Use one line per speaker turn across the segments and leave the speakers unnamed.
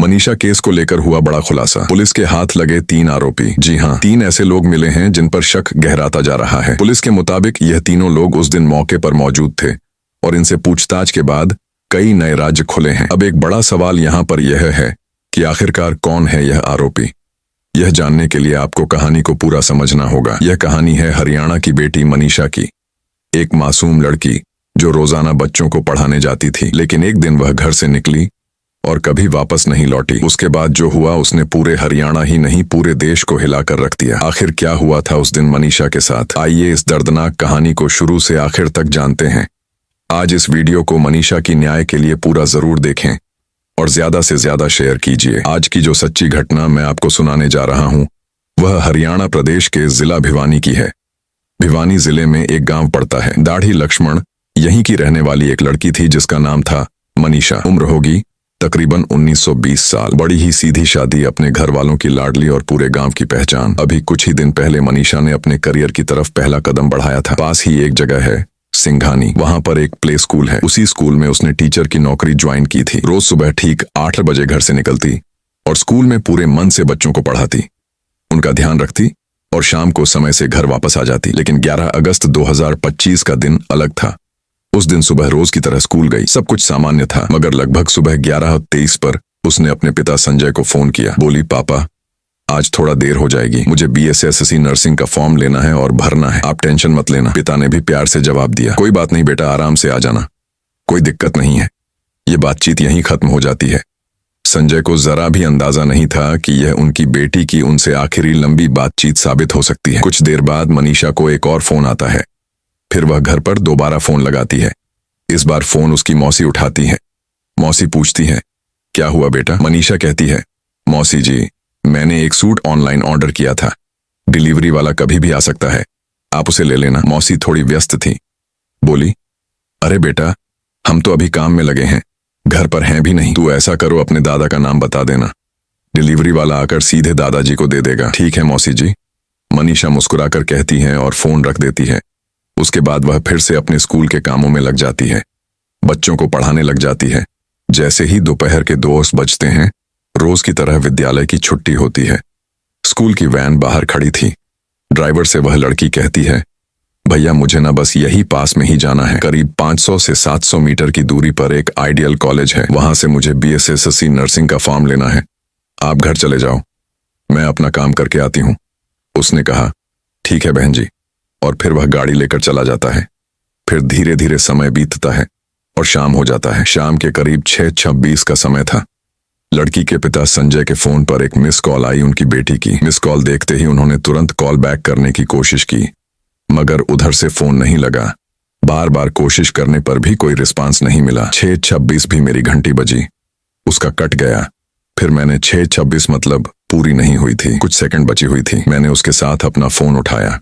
Manisha case को लेकर हुआ बड़ा खुलासा। पुलिस के हाथ लगे 3 आरोपी। जी हाँ, 3 ऐसे लोग मिले हैं जिन पर शक गहराता जा रहा है। पुलिस के मुताबिक यह तीनों लोग उस दिन मौके पर मौजूद थे और इनसे पूछताछ के बाद कई नए राज्य खुले हैं। अब एक बड़ा सवाल यहाँ पर यह है कि आखिरकार कौन है यह आरोपी। यह जानने के लिए आपको कहानी को पूरा समझना होगा। यह कहानी है हरियाणा की बेटी मनीषा की, एक मासूम लड़की जो रोजाना बच्चों को पढ़ाने जाती थी, लेकिन एक दिन वह घर से निकली और कभी वापस नहीं लौटी। उसके बाद जो हुआ उसने पूरे हरियाणा ही नहीं पूरे देश को हिलाकर रख दिया। आखिर क्या हुआ था उस दिन मनीषा के साथ? आइए इस दर्दनाक कहानी को शुरू से आखिर तक जानते हैं। आज इस वीडियो को मनीषा की न्याय के लिए पूरा जरूर देखें और ज्यादा से ज्यादा शेयर कीजिए। आज की जो सच्ची घटना मैं आपको सुनाने जा रहा हूं वह हरियाणा प्रदेश के जिला भिवानी की है। भिवानी जिले में एक गांव पड़ता है। दाढ़ी लक्ष्मण यहीं की रहने वाली एक लड़की थी जिसका नाम था मनीषा। उम्र होगी तकरीबन 19-20 साल। बड़ी ही सीधी शादी, अपने घर वालों की लाडली और पूरे गांव की पहचान। अभी कुछ ही दिन पहले मनीषा ने अपने करियर की तरफ पहला कदम बढ़ाया था। पास ही एक जगह है सिंघानी, वहां पर एक प्ले स्कूल है। उसी स्कूल में उसने टीचर की नौकरी ज्वाइन की थी। रोज सुबह ठीक 8 बजे घर से निकलती और स्कूल में पूरे मन से बच्चों को पढ़ाती, उनका ध्यान रखती और शाम को समय से घर वापस आ जाती। लेकिन 11 अगस्त 2025 का दिन अलग था। उस दिन सुबह रोज की तरह स्कूल गई। सब कुछ सामान्य था, मगर लगभग सुबह 11:23 पर उसने अपने पिता संजय को फोन किया। बोली, पापा आज थोड़ा देर हो जाएगी, मुझे BSSC नर्सिंग का फॉर्म लेना है और भरना है, आप टेंशन मत लेना। पिता ने भी प्यार से जवाब दिया, कोई बात नहीं बेटा, आराम से आ जाना, कोई दिक्कत नहीं है। ये बातचीत यहीं खत्म हो जाती है। संजय को जरा भी अंदाजा नहीं था कि यह उनकी बेटी की उनसे आखिरी लंबी बातचीत साबित हो सकती है। कुछ देर बाद मनीषा को एक और फोन आता है। फिर वह घर पर दोबारा फोन लगाती है। इस बार फोन उसकी मौसी उठाती है। मौसी पूछती है, क्या हुआ बेटा? मनीषा कहती है, मौसी जी, मैंने एक सूट ऑनलाइन ऑर्डर किया था, डिलीवरी वाला कभी भी आ सकता है, आप उसे ले लेना। मौसी थोड़ी व्यस्त थी। बोली, अरे बेटा, हम तो अभी काम में लगे हैं, घर पर हैं भी नहीं। तू ऐसा करो, अपने दादा का नाम बता देना, डिलीवरी वाला आकर सीधे दादाजी को दे देगा। ठीक है मौसी जी, मनीषा मुस्कुराकर कहती है और फोन रख देती है। उसके बाद वह फिर से अपने स्कूल के कामों में लग जाती है, बच्चों को पढ़ाने लग जाती है। जैसे ही दोपहर के 2 बजते हैं, रोज की तरह विद्यालय की छुट्टी होती है। स्कूल की वैन बाहर खड़ी थी। ड्राइवर से वह लड़की कहती है, भैया मुझे ना बस यही पास में ही जाना है, करीब 500 से 700 मीटर की दूरी पर एक आइडियल कॉलेज है, वहां से मुझे BSSC नर्सिंग का फॉर्म लेना है, आप घर चले जाओ, मैं अपना काम करके आती हूँ। उसने कहा, ठीक है बहन जी, और फिर वह गाड़ी लेकर चला जाता है। फिर धीरे धीरे समय बीतता है और शाम हो जाता है। शाम के करीब 6:26 का समय था। लड़की के पिता संजय के फोन पर एक मिस कॉल आई उनकी बेटी की। मिस कॉल देखते ही उन्होंने तुरंत कॉल बैक करने की कोशिश की, मगर उधर से फोन नहीं लगा। बार बार कोशिश करने पर भी कोई रिस्पांस नहीं मिला। 6:26 भी मेरी घंटी बजी, उसका कट गया। फिर मैंने 6:26 मतलब पूरी नहीं हुई थी, कुछ सेकंड बची हुई थी। मैंने उसके साथ अपना फोन उठाया,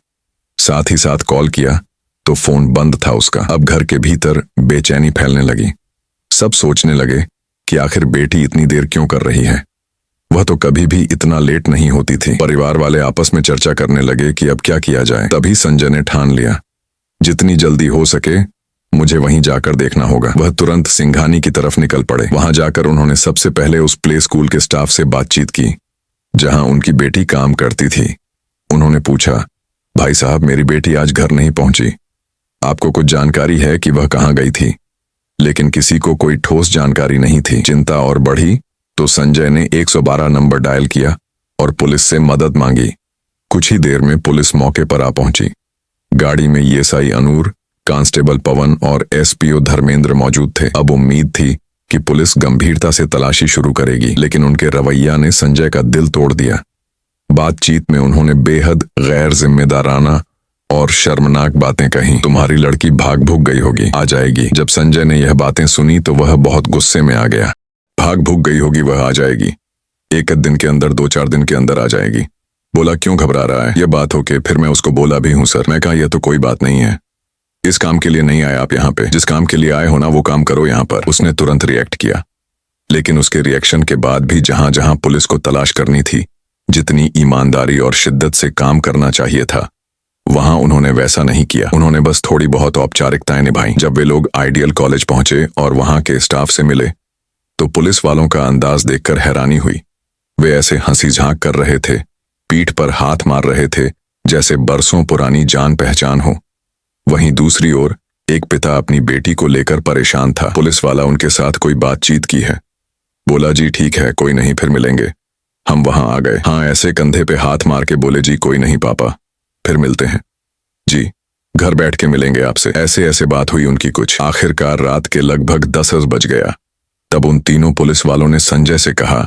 साथ ही साथ कॉल किया तो फोन बंद था उसका। अब घर के भीतर बेचैनी फैलने लगी। सब सोचने लगे कि आखिर बेटी इतनी देर क्यों कर रही है, वह तो कभी भी इतना लेट नहीं होती थी। परिवार वाले आपस में चर्चा करने लगे कि अब क्या किया जाए। तभी संजय ने ठान लिया, जितनी जल्दी हो सके मुझे वहीं जाकर देखना होगा। वह तुरंत सिंघानी की तरफ निकल पड़े। वहां जाकर उन्होंने सबसे पहले उस प्ले स्कूल के स्टाफ से बातचीत की जहां उनकी बेटी काम करती थी। उन्होंने पूछा, भाई साहब मेरी बेटी आज घर नहीं पहुंची, आपको कुछ जानकारी है कि वह कहां गई थी? लेकिन किसी को कोई ठोस जानकारी नहीं थी। चिंता और बढ़ी तो संजय ने 112 नंबर डायल किया और पुलिस से मदद मांगी। कुछ ही देर में पुलिस मौके पर आ पहुंची। गाड़ी में ESI अनूर, कांस्टेबल पवन और SPO धर्मेंद्र मौजूद थे। अब उम्मीद थी कि पुलिस गंभीरता से तलाशी शुरू करेगी, लेकिन उनके रवैया ने संजय का दिल तोड़ दिया। बातचीत में उन्होंने बेहद गैर जिम्मेदाराना और शर्मनाक बातें कहीं। तुम्हारी लड़की भाग भूग गई होगी, आ जाएगी। जब संजय ने यह बातें सुनी तो वह बहुत गुस्से में आ गया। भाग भूग गई होगी, वह आ जाएगी, एक दिन के अंदर 2-4 दिन के अंदर आ जाएगी। बोला, क्यों घबरा रहा है? यह बात होके फिर मैं उसको बोला भी हूं सर। मैं कहा, यह तो कोई बात नहीं है, इस काम के लिए नहीं आए आप यहाँ पे, जिस काम के लिए आए हो ना वो काम करो यहाँ पर। उसने तुरंत रिएक्ट किया, लेकिन उसके रिएक्शन के बाद भी जहां जहां पुलिस को तलाश करनी थी, जितनी ईमानदारी और शिद्दत से काम करना चाहिए था, वहां उन्होंने वैसा नहीं किया। उन्होंने बस थोड़ी बहुत औपचारिकताएं निभाई। जब वे लोग आइडियल कॉलेज पहुंचे और वहां के स्टाफ से मिले तो पुलिस वालों का अंदाज देखकर हैरानी हुई। वे ऐसे हंसी झांक कर रहे थे, पीठ पर हाथ मार रहे थे, जैसे बरसों पुरानी जान पहचान हो। वहीं दूसरी ओर एक पिता अपनी बेटी को लेकर परेशान था। पुलिस वाला उनके साथ कोई बातचीत की है। बोला, जी ठीक है, कोई नहीं, फिर मिलेंगे। हम वहां आ गए। हाँ, ऐसे कंधे पे हाथ मार के बोले, जी कोई नहीं पापा, फिर मिलते हैं। जी घर बैठ के मिलेंगे आपसे। ऐसे ऐसे बात हुई उनकी कुछ। आखिरकार रात के लगभग 10 बज गया। तब उन तीनों पुलिस वालों ने संजय से कहा,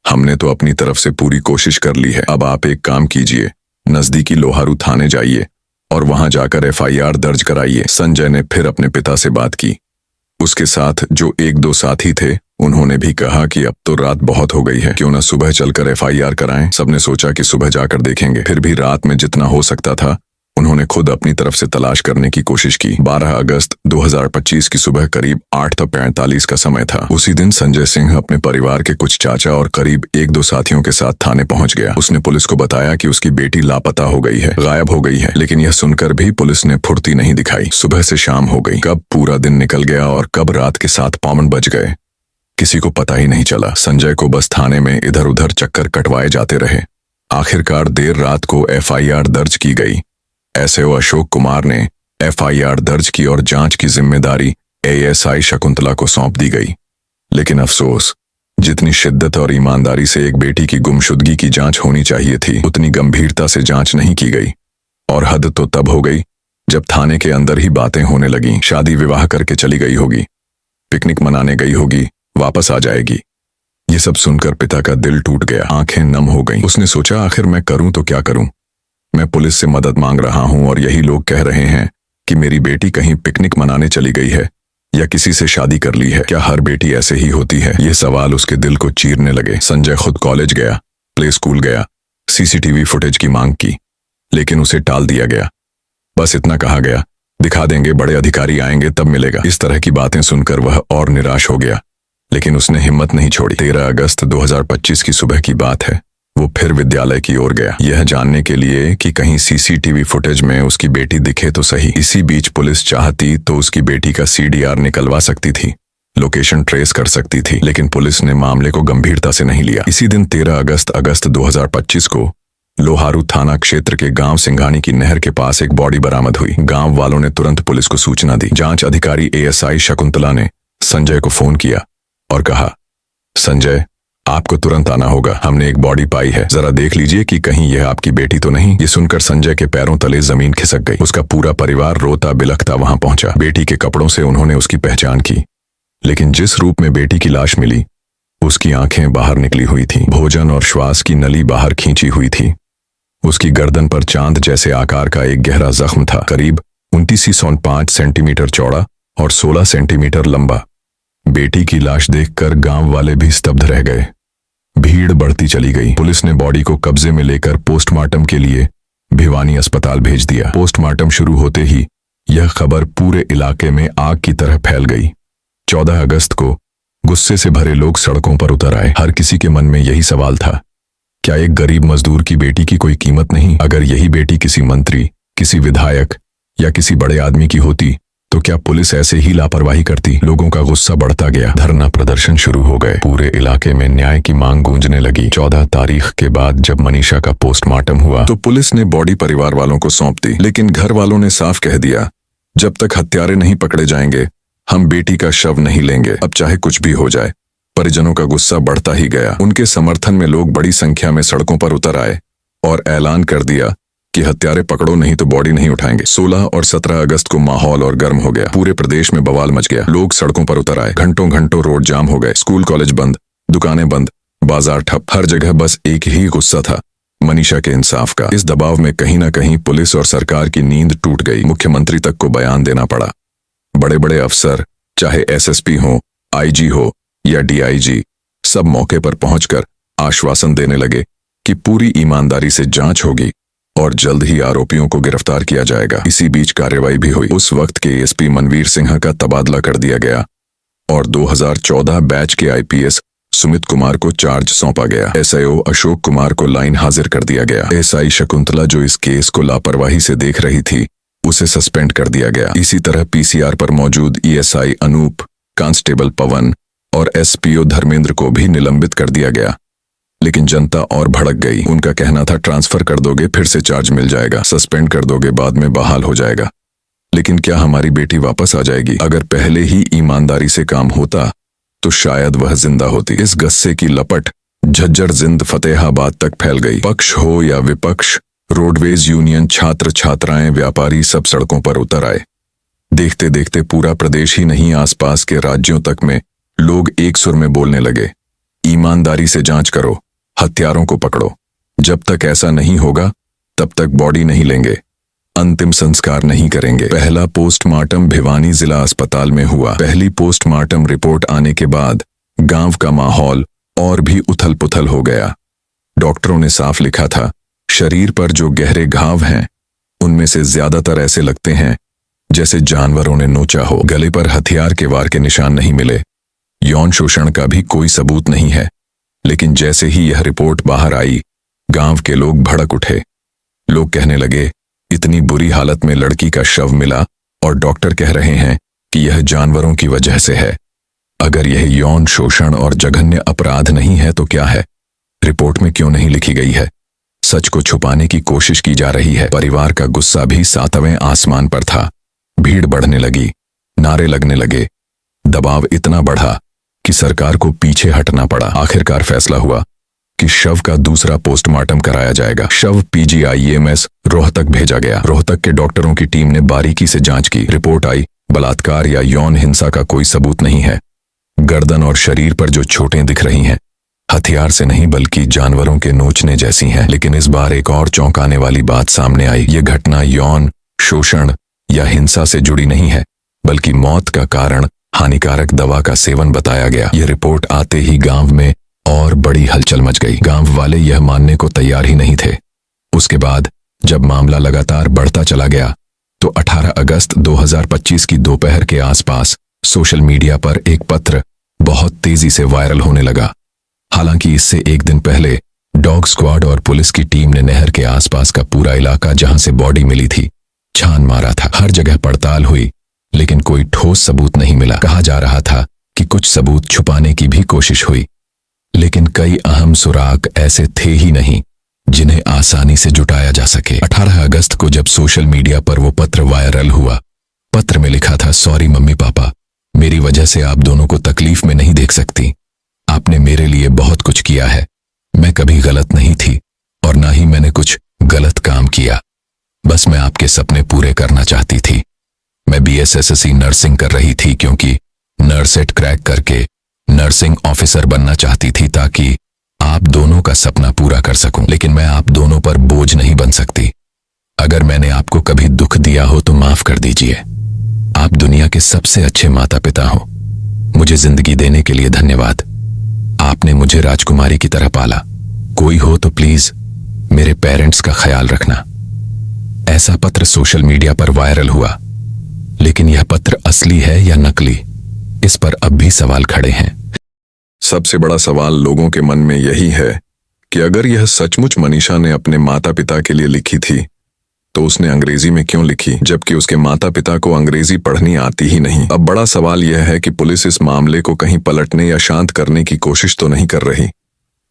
हमने तो अपनी तरफ से पूरी कोशिश कर ली है, अब आप एक काम कीजिए, नजदीकी लोहारू थाने जाइए और वहां जाकर FIR दर्ज कराइए। संजय ने फिर अपने पिता से बात की। उसके साथ जो एक दो साथी थे उन्होंने भी कहा कि अब तो रात बहुत हो गई है, क्यों ना सुबह चलकर FIR कराएं। सबने सोचा कि सुबह जाकर देखेंगे। फिर भी रात में जितना हो सकता था उन्होंने खुद अपनी तरफ से तलाश करने की कोशिश की। 12 अगस्त 2025 की सुबह करीब 8:45 का समय था। उसी दिन संजय सिंह अपने परिवार के कुछ चाचा और करीब एक दो साथियों के साथ थाने पहुंच गया। उसने पुलिस को बताया कि उसकी बेटी लापता हो गई है, गायब हो गई है। लेकिन यह सुनकर भी पुलिस ने फुर्ती नहीं दिखाई। सुबह से शाम हो गई, कब पूरा दिन निकल गया और कब रात के 7:55 बज गए, किसी को पता ही नहीं चला। संजय को बस थाने में इधर उधर चक्कर कटवाए जाते रहे। आखिरकार देर रात को FIR दर्ज की गई। SAO अशोक कुमार ने FIR दर्ज की और जांच की जिम्मेदारी ASI शकुंतला को सौंप दी गई। लेकिन अफसोस, जितनी शिद्दत और ईमानदारी से एक बेटी की गुमशुदगी की जांच होनी चाहिए थी, उतनी गंभीरता से जांच नहीं की गई। और हद तो तब हो गई जब थाने के अंदर ही बातें होने लगीं। शादी विवाह करके चली गई होगी, पिकनिक मनाने गई होगी, वापस आ जाएगी। ये सब सुनकर पिता का दिल टूट गया, आंखें नम हो गईं। उसने सोचा, आखिर मैं करूं तो क्या करूं? मैं पुलिस से मदद मांग रहा हूं और यही लोग कह रहे हैं कि मेरी बेटी कहीं पिकनिक मनाने चली गई है या किसी से शादी कर ली है। क्या हर बेटी ऐसे ही होती है? ये सवाल उसके दिल को चीरने लगे। संजय खुद कॉलेज गया, प्ले स्कूल गया, CCTV फुटेज की मांग की, लेकिन उसे टाल दिया गया। बस इतना कहा गया, दिखा देंगे, बड़े अधिकारी आएंगे तब मिलेगा। इस तरह की बातें सुनकर वह और निराश हो गया, लेकिन उसने हिम्मत नहीं छोड़ी। 13 अगस्त 2025 की सुबह की बात है। वो फिर विद्यालय की ओर गया, यह जानने के लिए कि कहीं CCTV फुटेज में उसकी बेटी दिखे तो सही। इसी बीच पुलिस चाहती तो उसकी बेटी का CDR निकलवा सकती थी, लोकेशन ट्रेस कर सकती थी, लेकिन पुलिस ने मामले को गंभीरता से नहीं लिया। इसी दिन 13 अगस्त 2025 को लोहारू थाना क्षेत्र के गांव सिंघानी की नहर के पास एक बॉडी बरामद हुई। गांव वालों ने तुरंत पुलिस को सूचना दी। जांच अधिकारी ASI शकुंतला ने संजय को फोन किया और कहा, संजय आपको तुरंत आना होगा, हमने एक बॉडी पाई है, जरा देख लीजिए कि कहीं यह आपकी बेटी तो नहीं। ये सुनकर संजय के पैरों तले जमीन खिसक गई। उसका पूरा परिवार रोता बिलखता वहां पहुंचा। बेटी के कपड़ों से उन्होंने उसकी पहचान की, लेकिन जिस रूप में बेटी की लाश मिली, उसकी आंखें बाहर निकली हुई थी, भोजन और श्वास की नली बाहर खींची हुई थी। उसकी गर्दन पर चांद जैसे आकार का एक गहरा जख्म था, करीब 29.5 सेंटीमीटर चौड़ा और 16 सेंटीमीटर लंबा। बेटी की लाश देखकर गांव वाले भी स्तब्ध रह गए। भीड़ बढ़ती चली गई। पुलिस ने बॉडी को कब्जे में लेकर पोस्टमार्टम के लिए भिवानी अस्पताल भेज दिया। पोस्टमार्टम शुरू होते ही यह खबर पूरे इलाके में आग की तरह फैल गई। 14 अगस्त को गुस्से से भरे लोग सड़कों पर उतर आए। हर किसी के मन में यही सवाल था, क्या एक गरीब मजदूर की बेटी की कोई कीमत नहीं? अगर यही बेटी किसी मंत्री, किसी विधायक या किसी बड़े आदमी की होती तो क्या पुलिस ऐसे ही लापरवाही करती? लोगों का गुस्सा बढ़ता गया, धरना प्रदर्शन शुरू हो गए। पूरे इलाके में न्याय की मांग गूंजने लगी। 14 तारीख के बाद जब मनीषा का पोस्टमार्टम हुआ तो पुलिस ने बॉडी परिवार वालों को सौंप दी, लेकिन घर वालों ने साफ कह दिया, जब तक हत्यारे नहीं पकड़े जाएंगे हम बेटी का शव नहीं लेंगे, अब चाहे कुछ भी हो जाए। परिजनों का गुस्सा बढ़ता ही गया। उनके समर्थन में लोग बड़ी संख्या में सड़कों पर उतर आए और ऐलान कर दिया कि हत्यारे पकड़ो नहीं तो बॉडी नहीं उठाएंगे। 16 और 17 अगस्त को माहौल और गर्म हो गया। पूरे प्रदेश में बवाल मच गया। लोग सड़कों पर उतर आए, घंटों घंटों रोड जाम हो गए, स्कूल कॉलेज बंद, दुकानें बंद, बाजार ठप। हर जगह बस एक ही गुस्सा था, मनीषा के इंसाफ का। इस दबाव में कहीं ना कहीं पुलिस और सरकार की नींद टूट गई। मुख्यमंत्री तक को बयान देना पड़ा। बड़े बड़े अफसर, चाहे SSP हो, IG हो या DIG, सब मौके पर पहुंचकर आश्वासन देने लगे कि पूरी ईमानदारी से जांच होगी और जल्द ही आरोपियों को गिरफ्तार किया जाएगा। इसी बीच कार्रवाई भी हुई। उस वक्त के ASP मनवीर सिन्हा का तबादला कर दिया गया और 2014 बैच के IPS सुमित कुमार को चार्ज सौंपा गया। SIO अशोक कुमार को लाइन हाजिर कर दिया गया। SI शकुंतला जो इस केस को लापरवाही से देख रही थी, उसे सस्पेंड कर दिया गया। इसी तरह PCR पर मौजूद ESI अनूप, कांस्टेबल पवन और एसपीओ धर्मेंद्र को भी निलंबित कर दिया गया। लेकिन जनता और भड़क गई। उनका कहना था ट्रांसफर कर दोगे फिर से चार्ज मिल जाएगा, सस्पेंड कर दोगे बाद में बहाल हो जाएगा। लेकिन क्या हमारी बेटी वापस आ जाएगी? अगर पहले ही ईमानदारी से काम होता तो शायद वह जिंदा होती। इस गस्से की लपट झज्जर जिंद फतेहाबाद तक फैल गई। पक्ष हो या विपक्ष, रोडवेज यूनियन, छात्र छात्राएं, व्यापारी सब सड़कों पर उतर आए। देखते देखते पूरा प्रदेश ही नहीं आसपास के राज्यों तक में लोग एक सुर में बोलने लगे, ईमानदारी से जांच करो, हत्यारों को पकड़ो। जब तक ऐसा नहीं होगा तब तक बॉडी नहीं लेंगे, अंतिम संस्कार नहीं करेंगे। पहला पोस्टमार्टम भिवानी जिला अस्पताल में हुआ। पहली पोस्टमार्टम रिपोर्ट आने के बाद गांव का माहौल और भी उथल पुथल हो गया। डॉक्टरों ने साफ लिखा था, शरीर पर जो गहरे घाव हैं उनमें से ज्यादातर ऐसे लगते हैं जैसे जानवरों ने नोचा हो। गले पर हथियार के वार के निशान नहीं मिले। यौन शोषण का भी कोई सबूत नहीं है। लेकिन जैसे ही यह रिपोर्ट बाहर आई, गांव के लोग भड़क उठे। लोग कहने लगे, इतनी बुरी हालत में लड़की का शव मिला और डॉक्टर कह रहे हैं कि यह जानवरों की वजह से है। अगर यह यौन शोषण और जघन्य अपराध नहीं है तो क्या है? रिपोर्ट में क्यों नहीं लिखी गई है? सच को छुपाने की कोशिश की जा रही है। परिवार का गुस्सा भी सातवें आसमान पर था। भीड़ बढ़ने लगी, नारे लगने लगे। दबाव इतना बढ़ा कि सरकार को पीछे हटना पड़ा। आखिरकार फैसला हुआ कि शव का दूसरा पोस्टमार्टम कराया जाएगा। शव पीजीआईएमएस रोहतक भेजा गया। रोहतक के डॉक्टरों की टीम ने बारीकी से जांच की। रिपोर्ट आई, बलात्कार या यौन हिंसा का कोई सबूत नहीं है। गर्दन और शरीर पर जो चोटें दिख रही हैं, हथियार से नहीं बल्कि जानवरों के नोचने जैसी हैं। लेकिन इस बार एक और चौंकाने वाली बात सामने आई। ये घटना यौन शोषण या हिंसा से जुड़ी नहीं है, बल्कि मौत का कारण हानिकारक दवा का सेवन बताया गया। यह रिपोर्ट आते ही गांव में और बड़ी हलचल मच गई। गांव वाले यह मानने को तैयार ही नहीं थे। उसके बाद जब मामला लगातार बढ़ता चला गया तो 18 अगस्त 2025 की दोपहर के आसपास सोशल मीडिया पर एक पत्र बहुत तेजी से वायरल होने लगा। हालांकि इससे एक दिन पहले डॉग स्क्वाड और पुलिस की टीम ने नहर के आसपास का पूरा इलाका जहां से बॉडी मिली थी छान मारा था। हर जगह पड़ताल हुई, लेकिन कोई ठोस सबूत नहीं मिला। कहा जा रहा था कि कुछ सबूत छुपाने की भी कोशिश हुई, लेकिन कई अहम सुराग ऐसे थे ही नहीं जिन्हें आसानी से जुटाया जा सके। 18 अगस्त को जब सोशल मीडिया पर वो पत्र वायरल हुआ, पत्र में लिखा था, सॉरी मम्मी पापा, मेरी वजह से आप दोनों को तकलीफ में नहीं देख सकती। आपने मेरे लिए बहुत कुछ किया है। मैं कभी गलत नहीं थी और ना ही मैंने कुछ गलत काम किया। बस मैं आपके सपने पूरे करना चाहती थी। मैं बीएसएससी नर्सिंग कर रही थी क्योंकि नर्सेट क्रैक करके नर्सिंग ऑफिसर बनना चाहती थी ताकि आप दोनों का सपना पूरा कर सकूं। लेकिन मैं आप दोनों पर बोझ नहीं बन सकती। अगर मैंने आपको कभी दुख दिया हो तो माफ कर दीजिए। आप दुनिया के सबसे अच्छे माता पिता हो। मुझे जिंदगी देने के लिए धन्यवाद। आपने मुझे राजकुमारी की तरह पाला। कोई हो तो प्लीज मेरे पेरेंट्स का ख्याल रखना। ऐसा पत्र सोशल मीडिया पर वायरल हुआ, लेकिन यह पत्र असली है या नकली, इस पर अब भी सवाल खड़े हैं। सबसे बड़ा सवाल लोगों के मन में यही है कि अगर यह सचमुच मनीषा ने अपने माता पिता के लिए लिखी थी तो उसने अंग्रेजी में क्यों लिखी, जबकि उसके माता पिता को अंग्रेजी पढ़नी आती ही नहीं। अब बड़ा सवाल यह है कि पुलिस इस मामले को कहीं पलटने या शांत करने की कोशिश तो नहीं कर रही,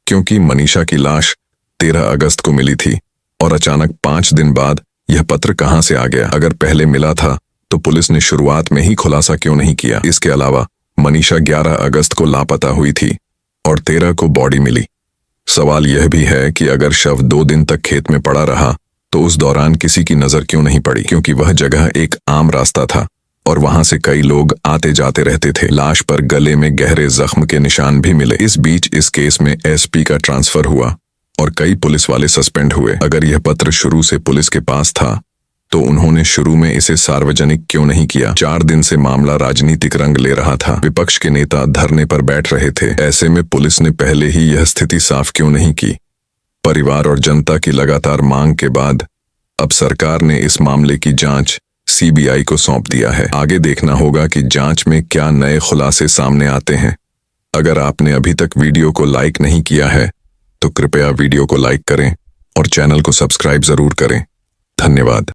क्योंकि मनीषा की लाश 13 अगस्त को मिली थी और अचानक 5 दिन बाद यह पत्र कहां से आ गया। अगर पहले मिला था तो पुलिस ने शुरुआत में ही खुलासा क्यों नहीं किया। इसके अलावा मनीषा 11 अगस्त को लापता हुई थी और 13 को बॉडी मिली। सवाल यह भी है कि अगर शव 2 दिन तक खेत में पड़ा रहा तो उस दौरान किसी की नजर क्यों नहीं पड़ी, क्योंकि वह जगह एक आम रास्ता था और वहां से कई लोग आते जाते रहते थे। लाश पर गले में गहरे जख्म के निशान भी मिले। इस बीच इस केस में एसपी का ट्रांसफर हुआ और कई पुलिस वाले सस्पेंड हुए। अगर यह पत्र शुरू से पुलिस के पास था तो उन्होंने शुरू में इसे सार्वजनिक क्यों नहीं किया। 4 दिन से मामला राजनीतिक रंग ले रहा था। विपक्ष के नेता धरने पर बैठ रहे थे। ऐसे में पुलिस ने पहले ही यह स्थिति साफ क्यों नहीं की। परिवार और जनता की लगातार मांग के बाद अब सरकार ने इस मामले की जांच सीबीआई को सौंप दिया है। आगे देखना होगा कि जांच में क्या नए खुलासे सामने आते हैं। अगर आपने अभी तक वीडियो को लाइक नहीं किया है तो कृपया वीडियो को लाइक करें और चैनल को सब्सक्राइब जरूर करें। धन्यवाद।